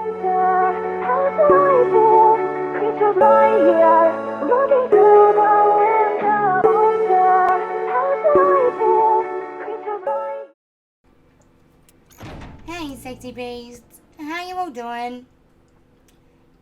Hey sexy beasts, how you all doing?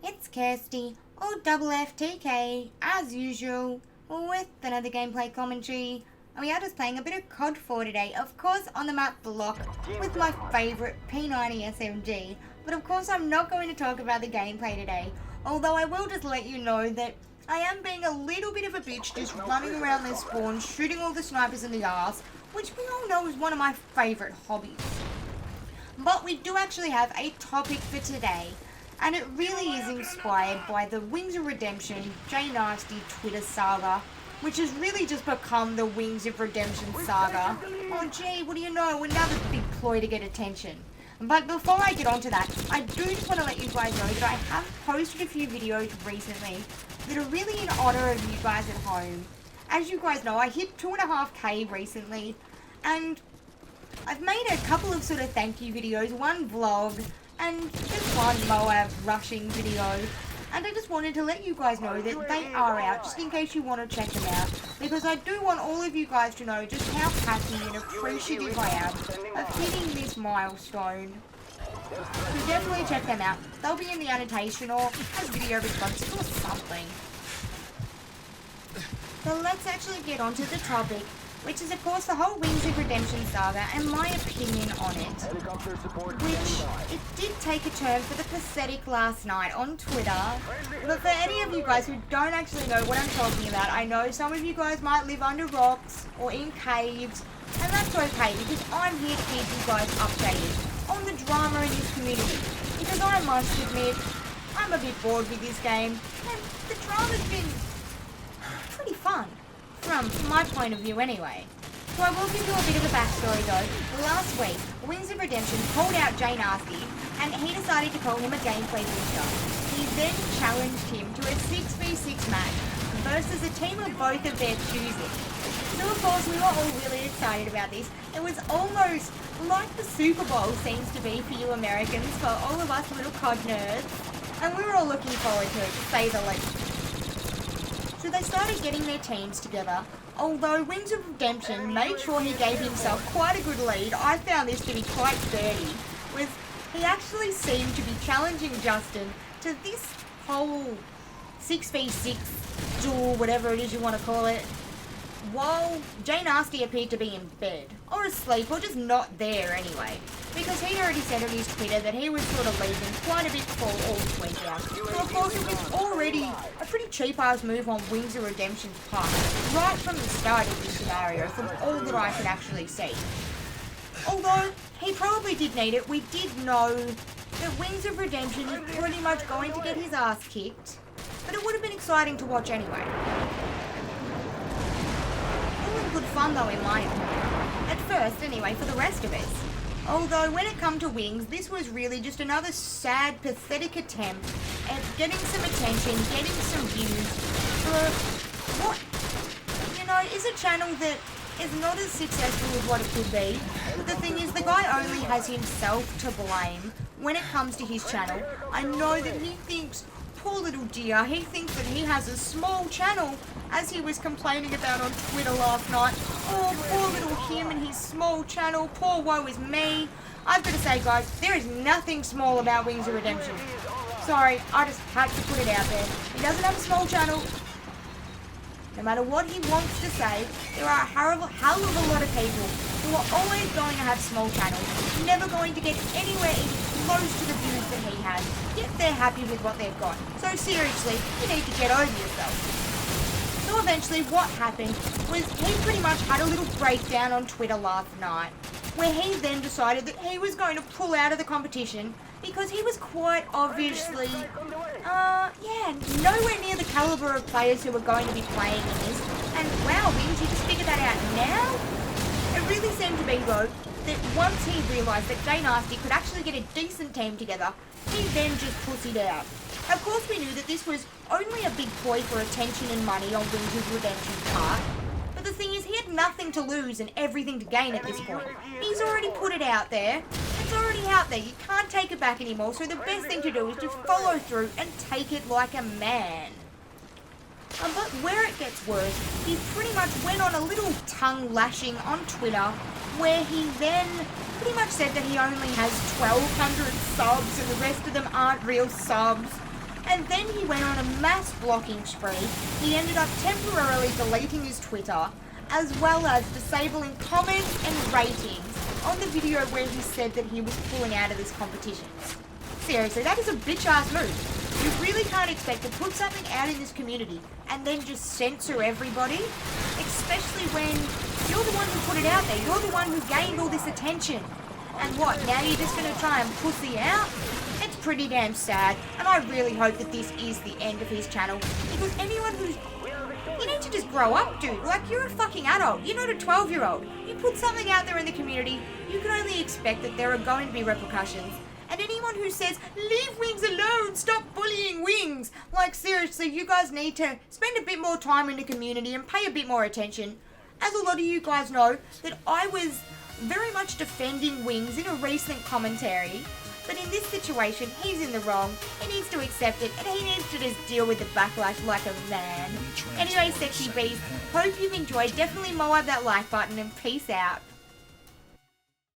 It's Kirsty, or Double FTK, as usual, with another gameplay commentary. And we are just playing a bit of COD 4 today, of course on the map Block, with my favourite P90 SMG. But of course I'm not going to talk about the gameplay today, although I will just let you know that I am being a little bit of a bitch just running around their spawn, shooting all the snipers in the arse, which we all know is one of my favourite hobbies. But we do actually have a topic for today, and it really is inspired by the Wings of Redemption J Nasty Twitter saga, which has really just become the Wings of Redemption saga. Oh gee, what do you know, another big ploy to get attention. But before I get onto that, I do just want to let you guys know that I have posted a few videos recently that are really in honour of you guys at home. As you guys know, I hit 2.5k recently, and I've made a couple of sort of thank you videos, one vlog, and just one MOAB rushing video. And I just wanted to let you guys know that they are out, just in case you want to check them out. Because I do want all of you guys to know just how happy and appreciative I am of hitting this milestone. So definitely check them out. They'll be in the annotation or as video responses or something. So let's actually get onto the topic, which is of course the whole Wings of Redemption saga and my opinion on it. Which, it did take a turn for the pathetic last night on Twitter. But for any of you guys who don't actually know what I'm talking about, I know some of you guys might live under rocks or in caves, and that's okay because I'm here to keep you guys updated on the drama in this community. Because I must admit, I'm a bit bored with this game, and the drama's been pretty fun. From my point of view anyway. So I will give you a bit of a backstory though. Last week, Wings of Redemption called out J Nasty, and he decided to call him a gameplay booster. He then challenged him to a 6v6 match versus a team of both of their choosing. So of course we were all really excited about this. It was almost like the Super Bowl seems to be for you Americans, for all of us little COD nerds. And we were all looking forward to it, to say the least. So they started getting their teams together, although Wings of Redemption made sure he gave himself quite a good lead. I found this to be quite dirty, with he actually seemed to be challenging Justin to this whole 6v6 duel, whatever it is you want to call it, while J Nasty appeared to be in bed, or asleep, or just not there anyway, because he'd already said on his Twitter that he was sort of leaving quite a bit before all this went down. So of course it was already a pretty cheap-ass move on Wings of Redemption's part, right from the start of this scenario, from all that I could actually see. Although, he probably did need it, we did know that Wings of Redemption is pretty much going to get his ass kicked, but it would have been exciting to watch anyway. Good fun though in my opinion. At first anyway, for the rest of us. Although when it come to Wings, this was really just another sad, pathetic attempt at getting some attention, getting some views for what, you know, is a channel that is not as successful as what it could be. But the thing is, the guy only has himself to blame when it comes to his channel. I know that he thinks, poor little dear, he thinks that he has a small channel, as he was complaining about on Twitter last night. Oh, poor little him and his small channel, poor woe is me. I've got to say guys, there is nothing small about Wings of Redemption. Sorry, I just had to put it out there. He doesn't have a small channel. No matter what he wants to say, there are a hell of a lot of people who are always going to have small channels, never going to get anywhere even close to the views that he has, yet they're happy with what they've got. So seriously, you need to get over yourself. So eventually what happened was he pretty much had a little breakdown on Twitter last night, where he then decided that he was going to pull out of the competition because he was quite obviously, nowhere near the caliber of players who were going to be playing in this. And wow, Wings, you just figured that out now? It really seemed to be though, that once he realised that J Nasty could actually get a decent team together, he then just pussied out. Of course we knew that this was only a big ploy for attention and money on Wings of Redemption's part, but the thing is he had nothing to lose and everything to gain at this point. He's already put it out there, and It's already out there. You can't take it back anymore. So the best thing to do is just follow through and take it like a man. But where it gets worse, he pretty much went on a little tongue lashing on Twitter, where he then pretty much said that he only has 1,200 subs and the rest of them aren't real subs. And then he went on a mass blocking spree. He ended up temporarily deleting his Twitter, as well as disabling comments and ratings on the video where he said that he was pulling out of this competition. Seriously, that is a bitch-ass move. You really can't expect to put something out in this community and then just censor everybody, especially when you're the one who put it out there. You're the one who gained all this attention. And what, now you're just going to try and pussy out? It's pretty damn sad, and I really hope that this is the end of his channel, because anyone who's... You need to just grow up, dude. Like, you're a fucking adult. You're not a 12-year-old. You put something out there in the community, you can only expect that there are going to be repercussions. And anyone who says, leave Wings alone, stop bullying Wings. Like, seriously, you guys need to spend a bit more time in the community and pay a bit more attention. As a lot of you guys know, that I was very much defending Wings in a recent commentary. But in this situation, he's in the wrong. He needs to accept it, and he needs to just deal with the backlash like a man. Anyway, sexy beast, hope you've enjoyed. Definitely MOAB that like button, and peace out.